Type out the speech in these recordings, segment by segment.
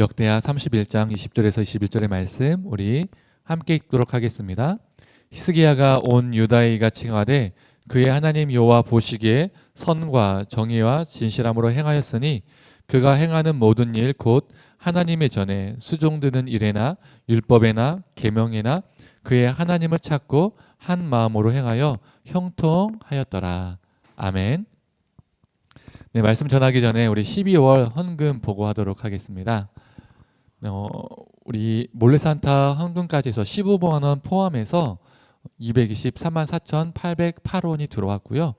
역대하 31장 20절에서 21절의 말씀 우리 함께 읽도록 하겠습니다. 히스기야가 온 유다에 칭하되 그의 하나님 여호와 보시기에 선과 정의와 진실함으로 행하였으니 그가 행하는 모든 일 곧 하나님의 전에 수종드는 일에나 율법에나 계명에나 그의 하나님을 찾고 한 마음으로 행하여 형통하였더라. 아멘. 네, 말씀 전하기 전에 우리 12월 헌금 보고하도록 하겠습니다. 우리 몰래산타 헌금까지 해서 15만 원 포함해서 223만 4,808원이 들어왔고요.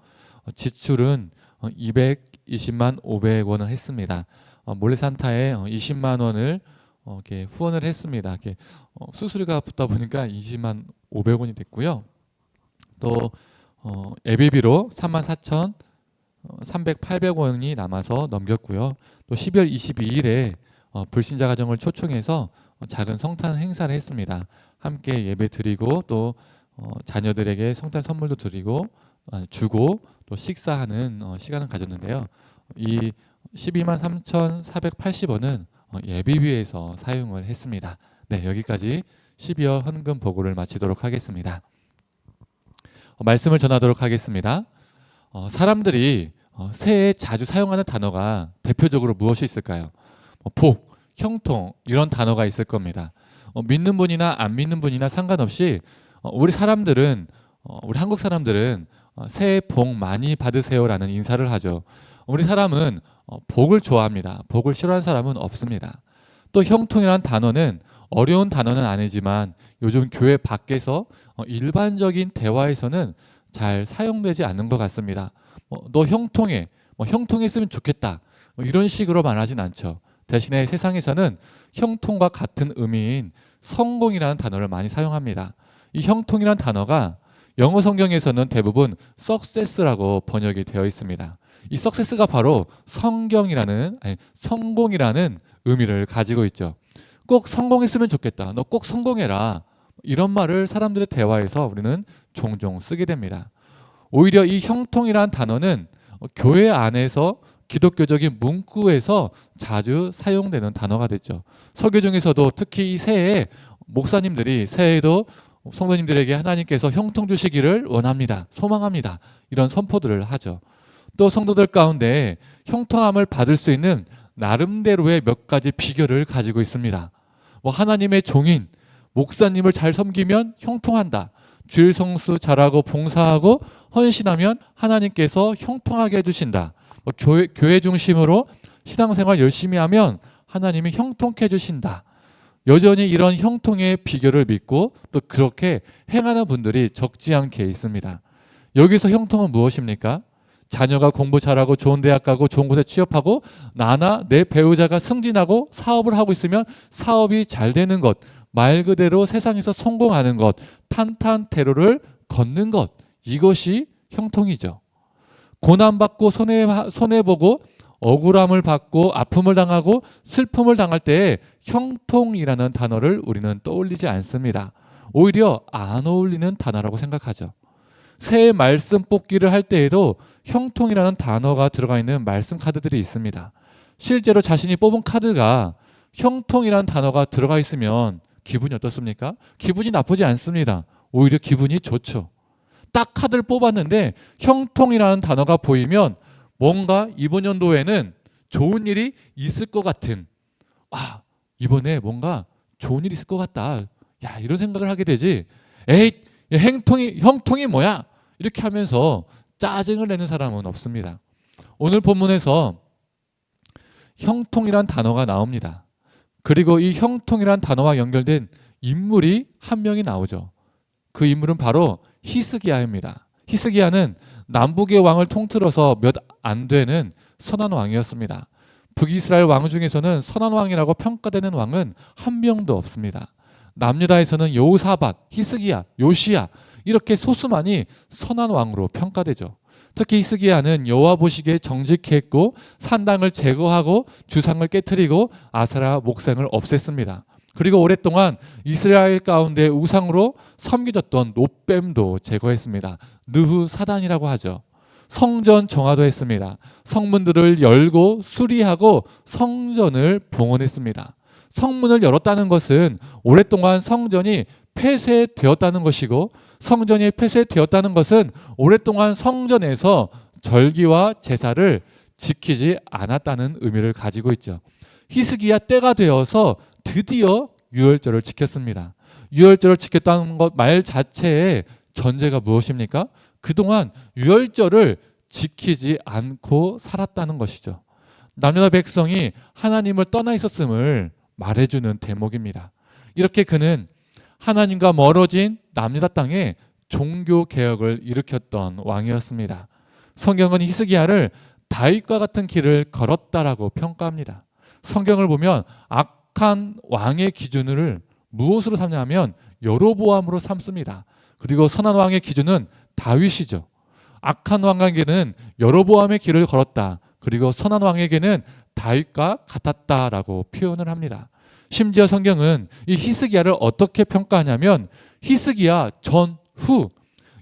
지출은 220만 500원을 했습니다. 몰래산타에 20만 원을 이렇게 후원을 했습니다. 이렇게 수수료가 붙다 보니까 20만 500원이 됐고요. 또 예배비로 3만 4,300-800원이 남아서 넘겼고요. 또 12월 22일에 불신자 가정을 초청해서 작은 성탄 행사를 했습니다. 함께 예배 드리고 또 자녀들에게 성탄 선물도 드리고 주고 또 식사하는 시간을 가졌는데요. 이 12만 3,480원은 예배비에서 사용을 했습니다. 네, 여기까지 12월 헌금 보고를 마치도록 하겠습니다. 말씀을 전하도록 하겠습니다. 사람들이 새해에 자주 사용하는 단어가 대표적으로 무엇이 있을까요? 복, 형통 이런 단어가 있을 겁니다. 믿는 분이나 안 믿는 분이나 상관없이 우리 한국 사람들은 새해 복 많이 받으세요라는 인사를 하죠. 우리 사람은 복을 좋아합니다. 복을 싫어하는 사람은 없습니다. 또 형통이라는 단어는 어려운 단어는 아니지만 요즘 교회 밖에서 일반적인 대화에서는 잘 사용되지 않는 것 같습니다. 너 형통해, 형통했으면 좋겠다 이런 식으로 말하진 않죠. 대신에 세상에서는 형통과 같은 의미인 성공이라는 단어를 많이 사용합니다. 이 형통이라는 단어가 영어 성경에서는 대부분 success라고 번역이 되어 있습니다. 이 success가 바로 성공이라는 의미를 가지고 있죠. 꼭 성공했으면 좋겠다. 너 꼭 성공해라. 이런 말을 사람들의 대화에서 우리는 종종 쓰게 됩니다. 오히려 이 형통이라는 단어는 교회 안에서 기독교적인 문구에서 자주 사용되는 단어가 됐죠. 설교 중에서도 특히 이 새해에 목사님들이 새해에도 성도님들에게 하나님께서 형통 주시기를 원합니다. 소망합니다. 이런 선포들을 하죠. 또 성도들 가운데 형통함을 받을 수 있는 나름대로의 몇 가지 비결을 가지고 있습니다. 하나님의 종인 목사님을 잘 섬기면 형통한다. 주일 성수 잘하고 봉사하고 헌신하면 하나님께서 형통하게 해주신다. 교회 중심으로 신앙생활 열심히 하면 하나님이 형통케 해주신다. 여전히 이런 형통의 비결을 믿고 또 그렇게 행하는 분들이 적지 않게 있습니다. 여기서 형통은 무엇입니까? 자녀가 공부 잘하고 좋은 대학 가고 좋은 곳에 취업하고 나나 내 배우자가 승진하고 사업을 하고 있으면 사업이 잘 되는 것, 말 그대로 세상에서 성공하는 것, 탄탄대로를 걷는 것, 이것이 형통이죠. 고난받고 손해보고 억울함을 받고 아픔을 당하고 슬픔을 당할 때에 형통이라는 단어를 우리는 떠올리지 않습니다. 오히려 안 어울리는 단어라고 생각하죠. 새해 말씀 뽑기를 할 때에도 형통이라는 단어가 들어가 있는 말씀 카드들이 있습니다. 실제로 자신이 뽑은 카드가 형통이라는 단어가 들어가 있으면 기분이 어떻습니까? 기분이 나쁘지 않습니다. 오히려 기분이 좋죠. 딱 카드를 뽑았는데 형통이라는 단어가 보이면 뭔가 이번 연도에는 좋은 일이 있을 것 같은, 이번에 뭔가 좋은 일이 있을 것 같다. 야, 이런 생각을 하게 되지. 에이, 형통이 뭐야? 이렇게 하면서 짜증을 내는 사람은 없습니다. 오늘 본문에서 형통이란 단어가 나옵니다. 그리고 이 형통이란 단어와 연결된 인물이 한 명이 나오죠. 그 인물은 바로 히스기야입니다. 히스기야는 남북의 왕을 통틀어서 몇 안 되는 선한 왕이었습니다. 북이스라엘 왕 중에서는 선한 왕이라고 평가되는 왕은 한 명도 없습니다. 남유다에서는 여호사밧, 히스기야, 요시야 이렇게 소수만이 선한 왕으로 평가되죠. 특히 히스기야는 여호와 보시기에 정직했고 산당을 제거하고 주상을 깨트리고 아세라 목상을 없앴습니다. 그리고 오랫동안 이스라엘 가운데 우상으로 섬겨졌던 롯뱀도 제거했습니다. 느후사단이라고 하죠. 성전 정화도 했습니다. 성문들을 열고 수리하고 성전을 봉헌했습니다. 성문을 열었다는 것은 오랫동안 성전이 폐쇄되었다는 것이고, 성전이 폐쇄되었다는 것은 오랫동안 성전에서 절기와 제사를 지키지 않았다는 의미를 가지고 있죠. 히스기야 때가 되어서 드디어 유월절을 지켰습니다. 유월절을 지켰다는 것 말 자체의 전제가 무엇입니까? 그동안 유월절을 지키지 않고 살았다는 것이죠. 남유다 백성이 하나님을 떠나 있었음을 말해주는 대목입니다. 이렇게 그는 하나님과 멀어진 남유다 땅에 종교 개혁을 일으켰던 왕이었습니다. 성경은 히스기야를 다윗과 같은 길을 걸었다라고 평가합니다. 성경을 보면 악한 왕의 기준을 무엇으로 삼냐면 여로보암으로 삼습니다. 그리고 선한 왕의 기준은 다윗이죠. 악한 왕에게는 여로보암의 길을 걸었다. 그리고 선한 왕에게는 다윗과 같았다라고 표현을 합니다. 심지어 성경은 이 히스기야를 어떻게 평가하냐면 히스기야 전후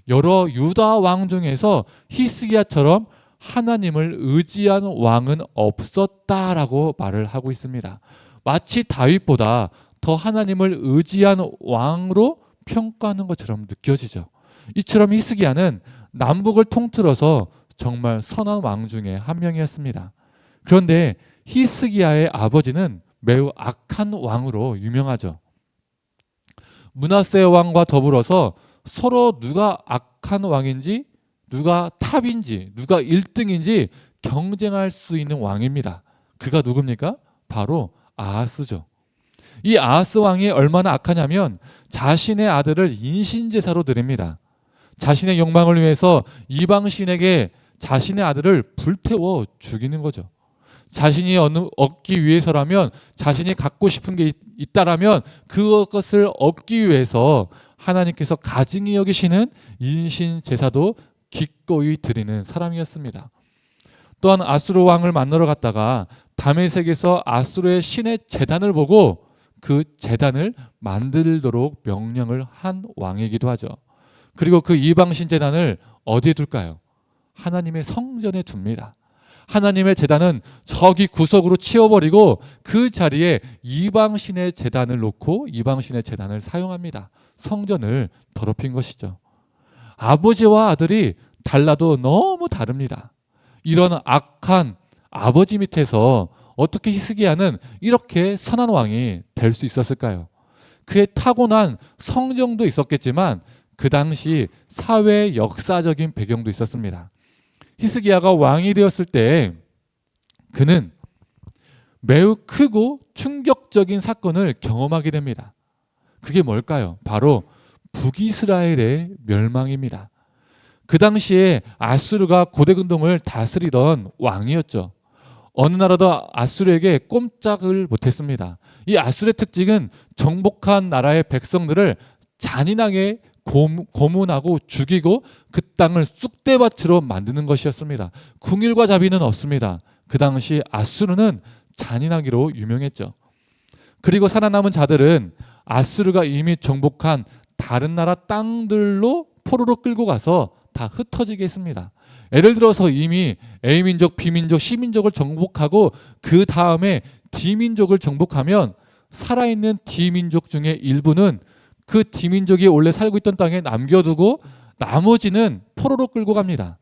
여러 유다 왕 중에서 히스기야처럼 하나님을 의지한 왕은 없었다라고 말을 하고 있습니다. 마치 다윗보다 더 하나님을 의지한 왕으로 평가하는 것처럼 느껴지죠. 이처럼 히스기야는 남북을 통틀어서 정말 선한 왕 중에 한 명이었습니다. 그런데 히스기야의 아버지는 매우 악한 왕으로 유명하죠. 므낫세 왕과 더불어서 서로 누가 악한 왕인지, 누가 탑인지, 누가 1등인지 경쟁할 수 있는 왕입니다. 그가 누굽니까? 바로 아하스죠. 이 아하스 왕이 얼마나 악하냐면 자신의 아들을 인신제사로 드립니다. 자신의 욕망을 위해서 이방신에게 자신의 아들을 불태워 죽이는 거죠. 자신이 얻기 위해서라면, 자신이 갖고 싶은 게 있다라면 그것을 얻기 위해서 하나님께서 가증히 여기시는 인신제사도 기꺼이 드리는 사람이었습니다. 또한 아수르 왕을 만나러 갔다가 다메섹에서 아수르의 신의 제단을 보고 그 제단을 만들도록 명령을 한 왕이기도 하죠. 그리고 그 이방신 제단을 어디에 둘까요? 하나님의 성전에 둡니다. 하나님의 제단은 저기 구석으로 치워버리고 그 자리에 이방신의 제단을 놓고 이방신의 제단을 사용합니다. 성전을 더럽힌 것이죠. 아버지와 아들이 달라도 너무 다릅니다. 이런 악한 아버지 밑에서 어떻게 히스기야는 이렇게 선한 왕이 될 수 있었을까요? 그의 타고난 성정도 있었겠지만 그 당시 사회 역사적인 배경도 있었습니다. 히스기야가 왕이 되었을 때 그는 매우 크고 충격적인 사건을 경험하게 됩니다. 그게 뭘까요? 바로 북이스라엘의 멸망입니다. 그 당시에 아수르가 고대근동을 다스리던 왕이었죠. 어느 나라도 아수르에게 꼼짝을 못했습니다. 이 아수르의 특징은 정복한 나라의 백성들을 잔인하게 고문하고 죽이고 그 땅을 쑥대밭으로 만드는 것이었습니다. 궁일과 자비는 없습니다. 그 당시 아수르는 잔인하기로 유명했죠. 그리고 살아남은 자들은 아수르가 이미 정복한 다른 나라 땅들로 포로로 끌고 가서 다 흩어지게 했습니다. 예를 들어서 이미 A민족, B민족, C민족을 정복하고 그 다음에 D민족을 정복하면 살아있는 D민족 중에 일부는 그 D민족이 원래 살고 있던 땅에 남겨두고 나머지는 포로로 끌고 갑니다.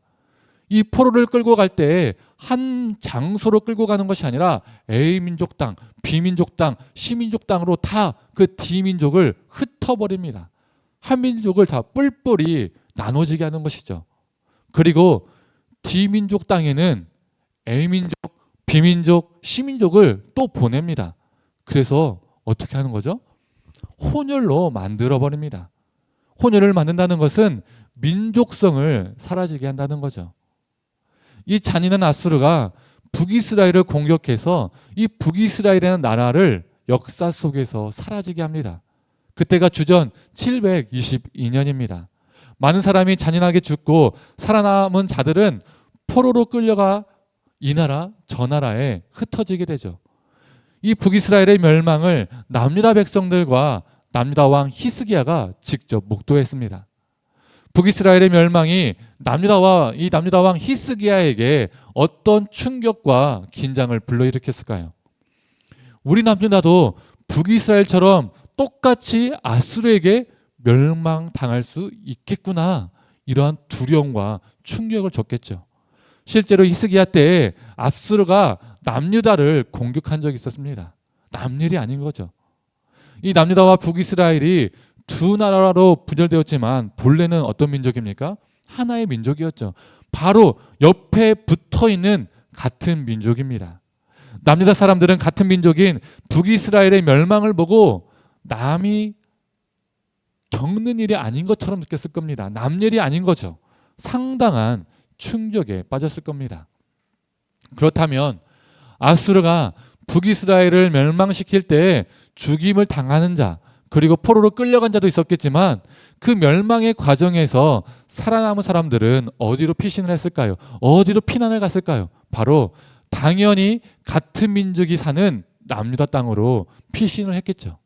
이 포로를 끌고 갈 때 한 장소로 끌고 가는 것이 아니라 A민족 땅, B민족 땅, C민족 땅으로 다 그 D민족을 흩어버립니다. 한 민족을 다 뿔뿔이 나눠지게 하는 것이죠. 그리고 D민족 땅에는 A민족, B민족, C민족을 또 보냅니다. 그래서 어떻게 하는 거죠? 혼혈로 만들어버립니다. 혼혈을 만든다는 것은 민족성을 사라지게 한다는 거죠. 이 잔인한 아수르가 북이스라엘을 공격해서 이 북이스라엘이라는 나라를 역사 속에서 사라지게 합니다. 그때가 주전 722년입니다. 많은 사람이 잔인하게 죽고 살아남은 자들은 포로로 끌려가 이 나라 저 나라에 흩어지게 되죠. 이 북이스라엘의 멸망을 남유다 백성들과 남유다 왕 히스기야가 직접 목도했습니다. 북이스라엘의 멸망이 남유다 왕 히스기야에게 어떤 충격과 긴장을 불러일으켰을까요? 우리 남유다도 북이스라엘처럼 똑같이 아수르에게 멸망당할 수 있겠구나, 이러한 두려움과 충격을 줬겠죠. 실제로 히스기야 때에 아수르가 남유다를 공격한 적이 있었습니다. 남일이 아닌 거죠. 이 남유다와 북이스라엘이 두 나라로 분열되었지만 본래는 어떤 민족입니까? 하나의 민족이었죠. 바로 옆에 붙어있는 같은 민족입니다. 남유다 사람들은 같은 민족인 북이스라엘의 멸망을 보고 남이 겪는 일이 아닌 것처럼 느꼈을 겁니다. 남일이 아닌 거죠. 상당한 충격에 빠졌을 겁니다. 그렇다면 아수르가 북이스라엘을 멸망시킬 때 죽임을 당하는 자, 그리고 포로로 끌려간 자도 있었겠지만 그 멸망의 과정에서 살아남은 사람들은 어디로 피신을 했을까요? 어디로 피난을 갔을까요? 바로 당연히 같은 민족이 사는 남유다 땅으로 피신을 했겠죠.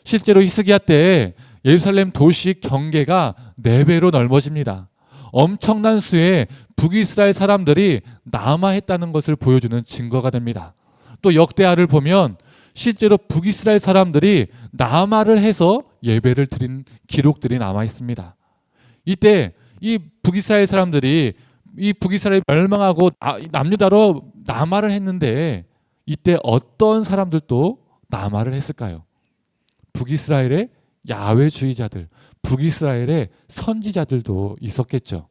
실제로 히스기야 때 예루살렘 도시 경계가 4배로 넓어집니다. 엄청난 수의 북이스라엘 사람들이 남하했다는 것을 보여주는 증거가 됩니다. 또 역대하를 보면 실제로 북이스라엘 사람들이 남하를 해서 예배를 드린 기록들이 남아 있습니다. 이때 이 북이스라엘 사람들이 이 북이스라엘 멸망하고 남유다로 남하를 했는데 이때 어떤 사람들도 남하를 했을까요? 북이스라엘의 야훼주의자들, 북이스라엘의 선지자들도 있었겠죠.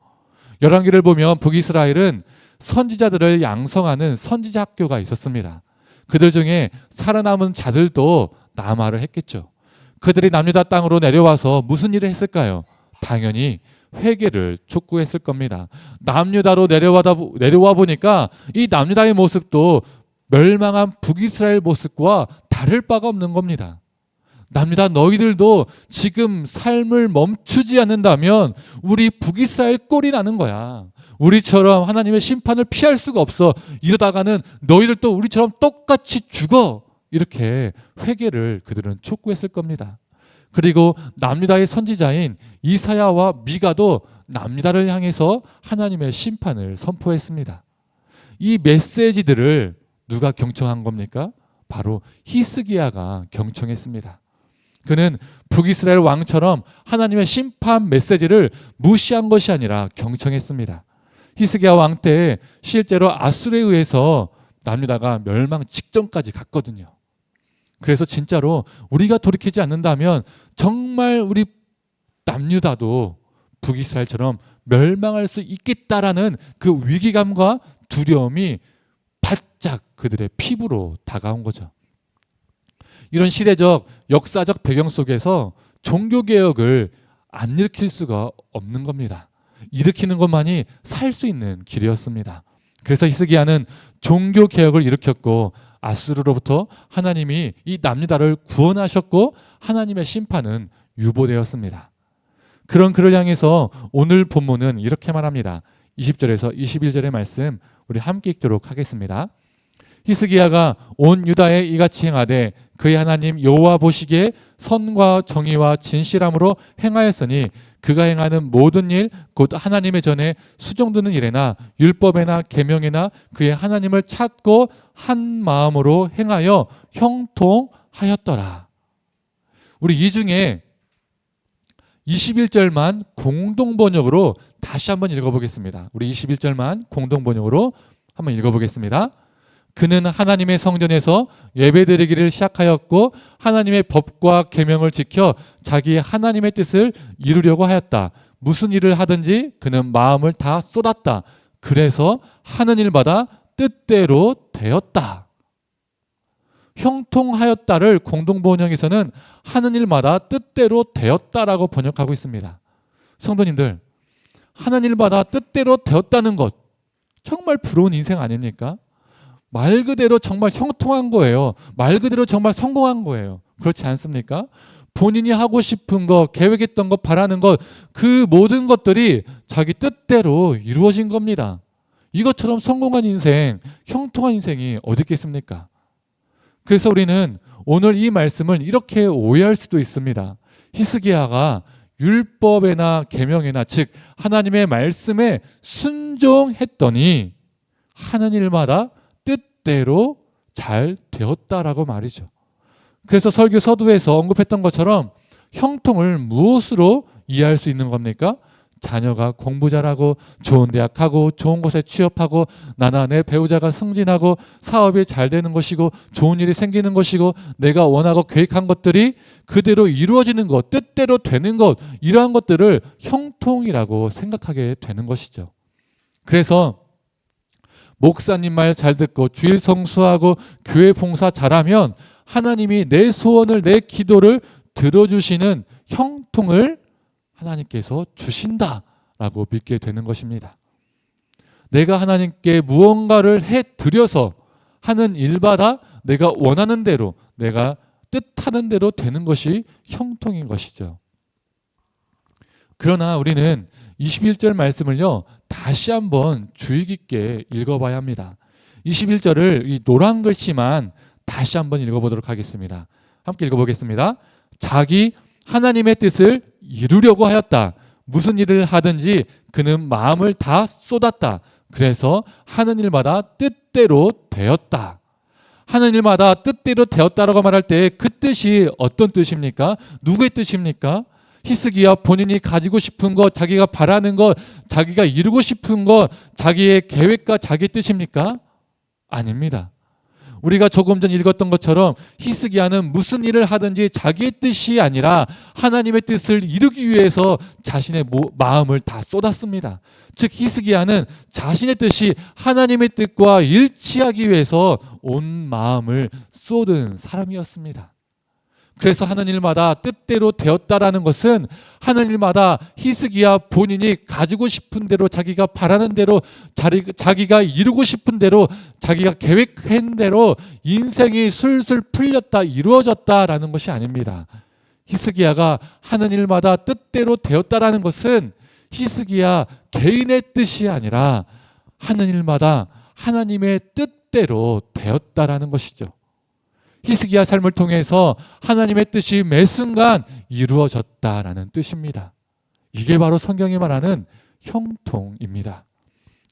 열왕기를 보면 북이스라엘은 선지자들을 양성하는 선지자 학교가 있었습니다. 그들 중에 살아남은 자들도 남하를 했겠죠. 그들이 남유다 땅으로 내려와서 무슨 일을 했을까요? 당연히 회개를 촉구했을 겁니다. 남유다로 내려와 보니까 이 남유다의 모습도 멸망한 북이스라엘 모습과 다를 바가 없는 겁니다. 남유다 너희들도 지금 삶을 멈추지 않는다면 우리 북이스라엘 꼴이 나는 거야. 우리처럼 하나님의 심판을 피할 수가 없어. 이러다가는 너희들도 우리처럼 똑같이 죽어. 이렇게 회개를 그들은 촉구했을 겁니다. 그리고 남유다의 선지자인 이사야와 미가도 남유다를 향해서 하나님의 심판을 선포했습니다. 이 메시지들을 누가 경청한 겁니까? 바로 히스기야가 경청했습니다. 그는 북이스라엘 왕처럼 하나님의 심판 메시지를 무시한 것이 아니라 경청했습니다. 히스기야 왕 때 실제로 아수르에 의해서 남유다가 멸망 직전까지 갔거든요. 그래서 진짜로 우리가 돌이키지 않는다면 정말 우리 남유다도 북이스라엘처럼 멸망할 수 있겠다라는 그 위기감과 두려움이 바짝 그들의 피부로 다가온 거죠. 이런 시대적 역사적 배경 속에서 종교개혁을 안 일으킬 수가 없는 겁니다. 일으키는 것만이 살 수 있는 길이었습니다. 그래서 히스기야는 종교개혁을 일으켰고 아수르로부터 하나님이 이 남유다를 구원하셨고 하나님의 심판은 유보되었습니다. 그런 그를 향해서 오늘 본문은 이렇게 말합니다. 20절에서 21절의 말씀 우리 함께 읽도록 하겠습니다. 히스기야가 온 유다에 이같이 행하되 그의 하나님 여호와 보시기에 선과 정의와 진실함으로 행하였으니 그가 행하는 모든 일 곧 하나님의 전에 수종드는 일에나 율법에나 계명에나 그의 하나님을 찾고 한 마음으로 행하여 형통하였더라. 우리 이 중에 21절만 공동번역으로 다시 한번 읽어보겠습니다. 우리 21절만 공동번역으로 한번 읽어보겠습니다. 그는 하나님의 성전에서 예배드리기를 시작하였고 하나님의 법과 계명을 지켜 자기 하나님의 뜻을 이루려고 하였다. 무슨 일을 하든지 그는 마음을 다 쏟았다. 그래서 하는 일마다 뜻대로 되었다. 형통하였다를 공동번역에서는 하는 일마다 뜻대로 되었다라고 번역하고 있습니다. 성도님들, 하는 일마다 뜻대로 되었다는 것 정말 부러운 인생 아닙니까? 말 그대로 정말 형통한 거예요. 말 그대로 정말 성공한 거예요. 그렇지 않습니까? 본인이 하고 싶은 거, 계획했던 거, 바라는 것, 그 모든 것들이 자기 뜻대로 이루어진 겁니다. 이것처럼 성공한 인생, 형통한 인생이 어디 있겠습니까? 그래서 우리는 오늘 이 말씀을 이렇게 오해할 수도 있습니다. 히스기야가 율법에나 계명에나 즉 하나님의 말씀에 순종했더니 하는 일마다 뜻대로 잘 되었다라고 말이죠. 그래서 설교 서두에서 언급했던 것처럼 형통을 무엇으로 이해할 수 있는 겁니까? 자녀가 공부 잘하고 좋은 대학 가고 좋은 곳에 취업하고 나나 내 배우자가 승진하고 사업이 잘 되는 것이고 좋은 일이 생기는 것이고 내가 원하고 계획한 것들이 그대로 이루어지는 것, 뜻대로 되는 것, 이러한 것들을 형통이라고 생각하게 되는 것이죠. 그래서 목사님 말 잘 듣고 주일 성수하고 교회 봉사 잘하면 하나님이 내 소원을, 내 기도를 들어주시는 형통을 하나님께서 주신다라고 믿게 되는 것입니다. 내가 하나님께 무언가를 해드려서 하는 일마다 내가 원하는 대로, 내가 뜻하는 대로 되는 것이 형통인 것이죠. 그러나 우리는 21절 말씀을요, 다시 한번 주의 깊게 읽어봐야 합니다. 21절을 이 노란 글씨만 다시 한번 읽어보도록 하겠습니다. 함께 읽어보겠습니다. 자기 하나님의 뜻을 이루려고 하였다. 무슨 일을 하든지 그는 마음을 다 쏟았다. 그래서 하는 일마다 뜻대로 되었다. 하는 일마다 뜻대로 되었다라고 말할 때 그 뜻이 어떤 뜻입니까? 누구의 뜻입니까? 히스기야 본인이 가지고 싶은 것, 자기가 바라는 것, 자기가 이루고 싶은 것, 자기의 계획과 자기의 뜻입니까? 아닙니다. 우리가 조금 전 읽었던 것처럼 히스기야는 무슨 일을 하든지 자기의 뜻이 아니라 하나님의 뜻을 이루기 위해서 자신의 마음을 다 쏟았습니다. 즉 히스기야는 자신의 뜻이 하나님의 뜻과 일치하기 위해서 온 마음을 쏟은 사람이었습니다. 그래서 하는 일마다 뜻대로 되었다라는 것은 하는 일마다 히스기야 본인이 가지고 싶은 대로, 자기가 바라는 대로, 자기가 이루고 싶은 대로, 자기가 계획한 대로 인생이 술술 풀렸다, 이루어졌다라는 것이 아닙니다. 히스기야가 하는 일마다 뜻대로 되었다라는 것은 히스기야 개인의 뜻이 아니라 하는 일마다 하나님의 뜻대로 되었다라는 것이죠. 히스기야 삶을 통해서 하나님의 뜻이 매 순간 이루어졌다라는 뜻입니다. 이게 바로 성경이 말하는 형통입니다.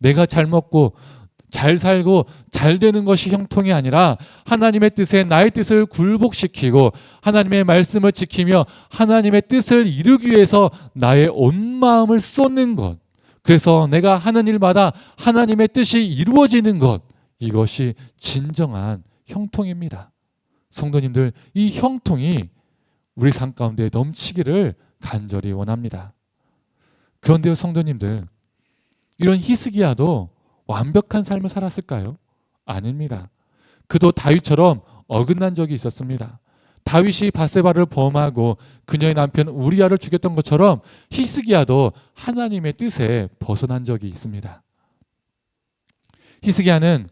내가 잘 먹고 잘 살고 잘 되는 것이 형통이 아니라 하나님의 뜻에 나의 뜻을 굴복시키고 하나님의 말씀을 지키며 하나님의 뜻을 이루기 위해서 나의 온 마음을 쏟는 것, 그래서 내가 하는 일마다 하나님의 뜻이 이루어지는 것, 이것이 진정한 형통입니다. 성도님들, 이 형통이 우리 삶 가운데 넘치기를 간절히 원합니다. 그런데요, 성도님들, 이런 히스기야도 완벽한 삶을 살았을까요? 아닙니다. 그도 다윗처럼 어긋난 적이 있었습니다. 다윗이 바세바를 범하고 그녀의 남편 우리아를 죽였던 것처럼 히스기야도 하나님의 뜻에 벗어난 적이 있습니다. 히스기야는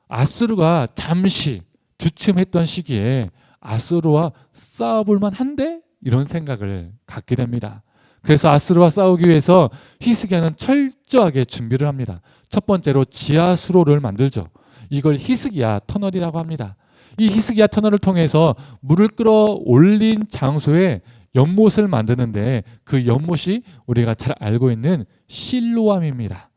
아수르가 잠시 주춤했던 시기에 아수르와 싸워볼 만한데? 이런 생각을 갖게 됩니다. 그래서 아수르와 싸우기 위해서 히스기야는 철저하게 준비를 합니다. 첫 번째로 지하수로를 만들죠. 이걸 히스기야 터널이라고 합니다. 이 히스기야 터널을 통해서 물을 끌어올린 장소에 연못을 만드는데 그 연못이 우리가 잘 알고 있는 실로암입니다.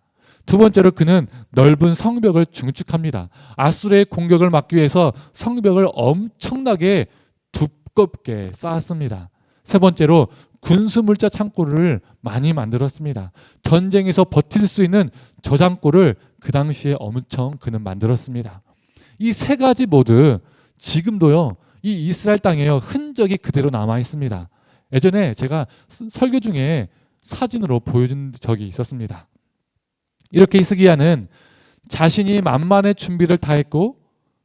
두 번째로 그는 넓은 성벽을 증축합니다. 아수르의 공격을 막기 위해서 성벽을 엄청나게 두껍게 쌓았습니다. 세 번째로 군수물자 창고를 많이 만들었습니다. 전쟁에서 버틸 수 있는 저장고를 그 당시에 엄청 그는 만들었습니다. 이 세 가지 모두 지금도요, 이 이스라엘 땅에요, 흔적이 그대로 남아 있습니다. 예전에 제가 설교 중에 사진으로 보여준 적이 있었습니다. 이렇게 히스기야는 자신이 만반의 준비를 다 했고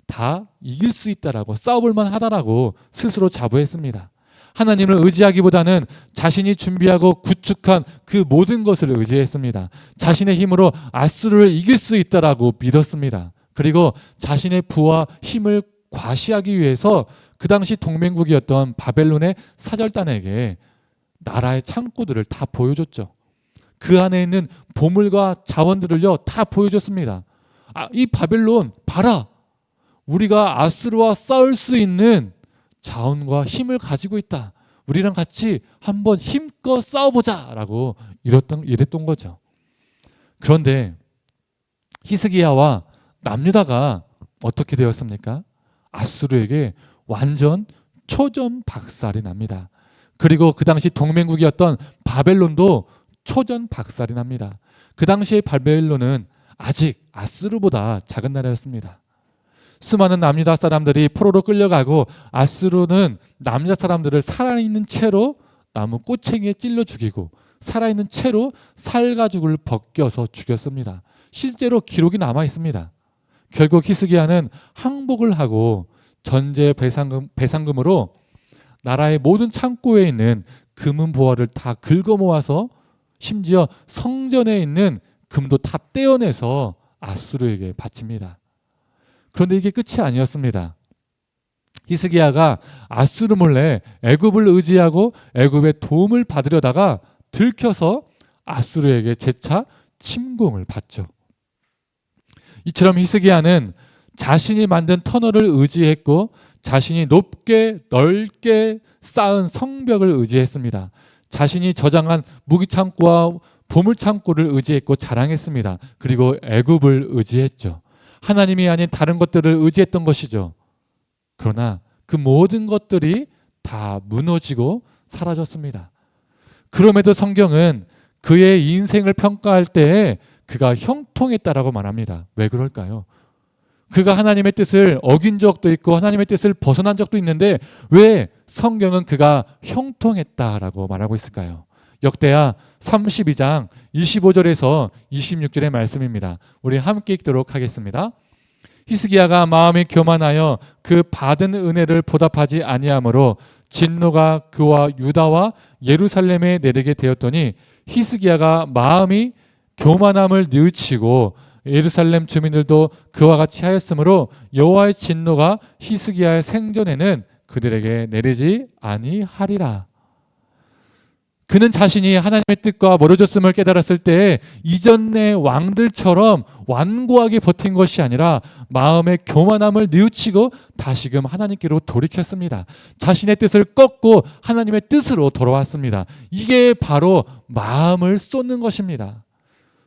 다 이길 수 있다라고, 싸워볼 만하다라고 스스로 자부했습니다. 하나님을 의지하기보다는 자신이 준비하고 구축한 그 모든 것을 의지했습니다. 자신의 힘으로 아수르를 이길 수 있다라고 믿었습니다. 그리고 자신의 부와 힘을 과시하기 위해서 그 당시 동맹국이었던 바벨론의 사절단에게 나라의 창고들을 다 보여줬죠. 그 안에 있는 보물과 자원들을요 다 보여줬습니다. 이 바벨론 봐라, 우리가 아수르와 싸울 수 있는 자원과 힘을 가지고 있다. 우리랑 같이 한번 힘껏 싸워보자 라고 이랬던 거죠. 그런데 히스기야와 남유다가 어떻게 되었습니까? 아수르에게 완전 초전박살이 납니다. 그리고 그 당시 동맹국이었던 바벨론도 초전박살이 납니다. 그 당시의 바벨론은 아직 아스루보다 작은 나라였습니다. 수많은 남유다 사람들이 포로로 끌려가고 아스루는 남유다 사람들을 살아있는 채로 나무 꼬챙이에 찔러 죽이고 살아있는 채로 살가죽을 벗겨서 죽였습니다. 실제로 기록이 남아 있습니다. 결국 히스기야는 항복을 하고 전제 배상금으로 나라의 모든 창고에 있는 금은 보화를 다 긁어 모아서 심지어 성전에 있는 금도 다 떼어내서 아수르에게 바칩니다. 그런데 이게 끝이 아니었습니다. 히스기야가 아수르 몰래 애굽을 의지하고 애굽의 도움을 받으려다가 들켜서 아수르에게 재차 침공을 받죠. 이처럼 히스기야는 자신이 만든 터널을 의지했고 자신이 높게 넓게 쌓은 성벽을 의지했습니다. 자신이 저장한 무기창고와 보물창고를 의지했고 자랑했습니다. 그리고 애굽을 의지했죠. 하나님이 아닌 다른 것들을 의지했던 것이죠. 그러나 그 모든 것들이 다 무너지고 사라졌습니다. 그럼에도 성경은 그의 인생을 평가할 때에 그가 형통했다라고 말합니다. 왜 그럴까요? 그가 하나님의 뜻을 어긴 적도 있고 하나님의 뜻을 벗어난 적도 있는데 왜 성경은 그가 형통했다라고 말하고 있을까요? 역대하 32장 25절에서 26절의 말씀입니다. 우리 함께 읽도록 하겠습니다. 히스기야가 마음이 교만하여 그 받은 은혜를 보답하지 아니하므로 진노가 그와 유다와 예루살렘에 내리게 되었더니 히스기야가 마음이 교만함을 뉘우치고 예루살렘 주민들도 그와 같이 하였으므로 여호와의 진노가 히스기야의 생전에는 그들에게 내리지 아니하리라. 그는 자신이 하나님의 뜻과 멀어졌음을 깨달았을 때 이전의 왕들처럼 완고하게 버틴 것이 아니라 마음의 교만함을 뉘우치고 다시금 하나님께로 돌이켰습니다. 자신의 뜻을 꺾고 하나님의 뜻으로 돌아왔습니다. 이게 바로 마음을 쏟는 것입니다.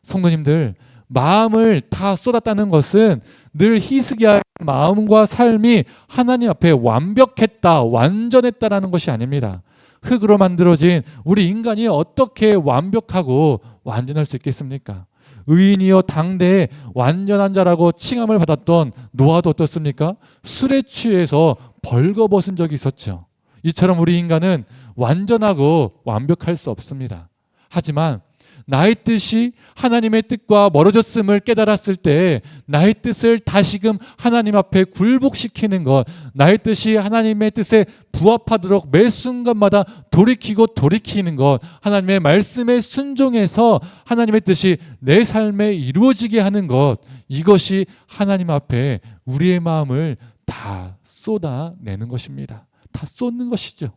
성도님들, 마음을 다 쏟았다는 것은 늘 히스기야의 마음과 삶이 하나님 앞에 완벽했다, 완전했다라는 것이 아닙니다. 흙으로 만들어진 우리 인간이 어떻게 완벽하고 완전할 수 있겠습니까? 의인이여 당대에 완전한 자라고 칭함을 받았던 노아도 어떻습니까? 술에 취해서 벌거벗은 적이 있었죠. 이처럼 우리 인간은 완전하고 완벽할 수 없습니다. 하지만 나의 뜻이 하나님의 뜻과 멀어졌음을 깨달았을 때 나의 뜻을 다시금 하나님 앞에 굴복시키는 것, 나의 뜻이 하나님의 뜻에 부합하도록 매 순간마다 돌이키는 것, 하나님의 말씀에 순종해서 하나님의 뜻이 내 삶에 이루어지게 하는 것, 이것이 하나님 앞에 우리의 마음을 다 쏟아내는 것입니다. 다 쏟는 것이죠.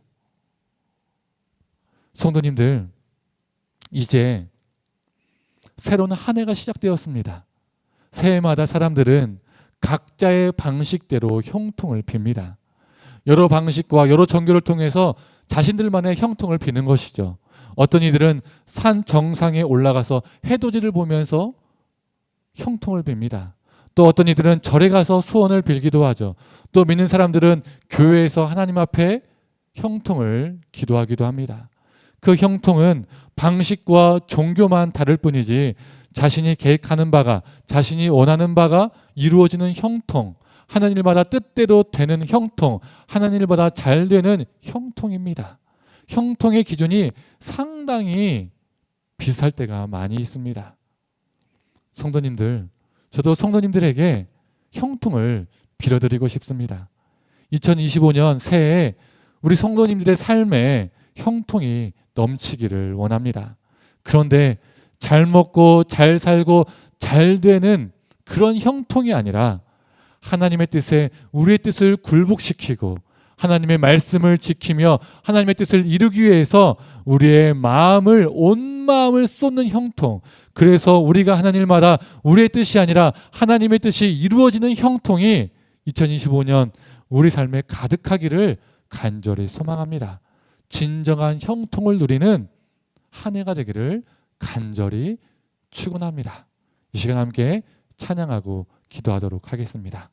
성도님들, 이제 새로운 한 해가 시작되었습니다. 새해마다 사람들은 각자의 방식대로 형통을 빕니다. 여러 방식과 여러 종교를 통해서 자신들만의 형통을 비는 것이죠. 어떤 이들은 산 정상에 올라가서 해돋이를 보면서 형통을 빕니다. 또 어떤 이들은 절에 가서 소원을 빌기도 하죠. 또 믿는 사람들은 교회에서 하나님 앞에 형통을 기도하기도 합니다. 그 형통은 방식과 종교만 다를 뿐이지 자신이 계획하는 바가, 자신이 원하는 바가 이루어지는 형통, 하는 일마다 뜻대로 되는 형통, 하는 일마다 잘 되는 형통입니다. 형통의 기준이 상당히 비슷할 때가 많이 있습니다. 성도님들, 저도 성도님들에게 형통을 빌어드리고 싶습니다. 2025년 새해에 우리 성도님들의 삶에 형통이 넘치기를 원합니다. 그런데 잘 먹고 잘 살고 잘 되는 그런 형통이 아니라 하나님의 뜻에 우리의 뜻을 굴복시키고 하나님의 말씀을 지키며 하나님의 뜻을 이루기 위해서 우리의 마음을, 온 마음을 쏟는 형통, 그래서 우리가 하는 일마다 우리의 뜻이 아니라 하나님의 뜻이 이루어지는 형통이 2025년 우리 삶에 가득하기를 간절히 소망합니다. 진정한 형통을 누리는 한 해가 되기를 간절히 축원합니다. 이 시간 함께 찬양하고 기도하도록 하겠습니다.